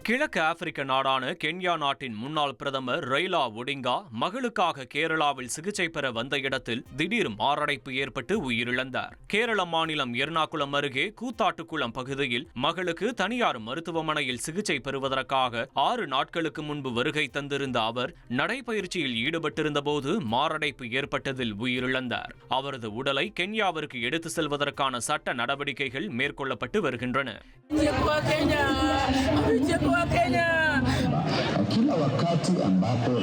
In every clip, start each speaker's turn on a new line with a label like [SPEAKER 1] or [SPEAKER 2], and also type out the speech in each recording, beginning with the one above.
[SPEAKER 1] கிழக்கு ஆப்பிரிக்க நாடான கென்யா நாட்டின் முன்னாள் பிரதமர் ரெய்லா ஒடிங்கா மகளுக்காக கேரளாவில் சிகிச்சை பெற வந்த இடத்தில் திடீர் மாரடைப்பு ஏற்பட்டு உயிரிழந்தார். கேரள மாநிலம் எர்ணாகுளம் அருகே கூத்தாட்டுக்குளம் பகுதியில் மகளுக்கு தனியார் மருத்துவமனையில் சிகிச்சை பெறுவதற்காக 6 நாட்களுக்கு முன்பு வருகை தந்திருந்த அவர் நடைபயிற்சியில் ஈடுபட்டிருந்த போது மாரடைப்பு ஏற்பட்டதில் உயிரிழந்தார். அவரது உடலை கென்யாவிற்கு எடுத்து செல்வதற்கான சட்ட நடவடிக்கைகள் மேற்கொள்ளப்பட்டு வருகின்றன.
[SPEAKER 2] Kila wakati ambapo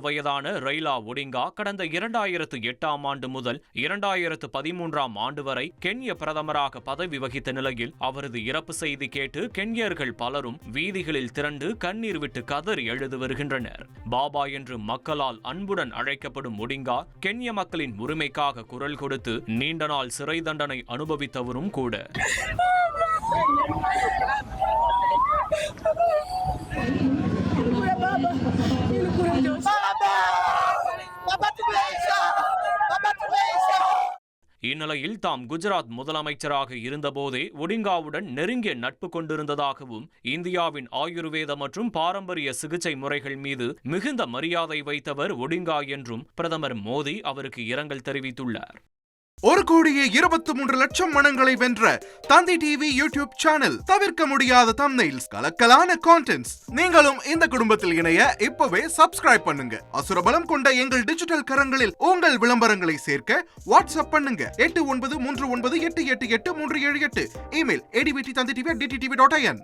[SPEAKER 1] வயதான ரெய்லா ஒடிங்கா கடந்த 2008ஆம் ஆண்டு முதல் 2013ஆம் ஆண்டு வரை கென்ய பிரதமராக பதவி வகித்த நிலையில் அவரது இறப்பு செய்தி கேட்டு கென்யர்கள் பலரும் வீதிகளில் திரண்டு கண்ணீர் விட்டு கதறி எழுது வருகின்றனர். பாபா என்று மக்களால் அன்புடன் அழைக்கப்படும் ஒடிங்கா கென்ய மக்களின் உரிமைக்காக குரல் கொடுத்து நீண்ட நாள் சிறை தண்டனை அனுபவித்தவரும் கூட. இந்நிலையில் தாம் குஜராத் முதலமைச்சராக இருந்தபோதே ஒடிங்காவுடன் நெருங்கிய நட்பு கொண்டிருந்ததாகவும் இந்தியாவின் ஆயுர்வேத மற்றும் பாரம்பரிய சிகிச்சை முறைகள் மீது மிகுந்த மரியாதை வைத்தவர் ஒடிங்கா என்றும் பிரதமர் மோடி அவருக்கு இரங்கல் தெரிவித்துள்ளார்.
[SPEAKER 3] 1,23,00,000 மனங்களை வென்ற தந்தி டிவி யூடியூப் சேனல். தவிர்க்க முடியாத தம்ப்நெயில்ஸ், கலக்கலான கான்டென்ட்ஸ். நீங்களும் இந்த குடும்பத்தில் இணைய இப்பவே சப்ஸ்கிரைப் பண்ணுங்க. அசுரபலம் கொண்ட எங்கள் டிஜிட்டல் கரங்களில் உங்கள் விளம்பரங்களை சேர்க்க வாட்ஸ்அப் பண்ணுங்க. 8939888838. Email advttv@dttv.in.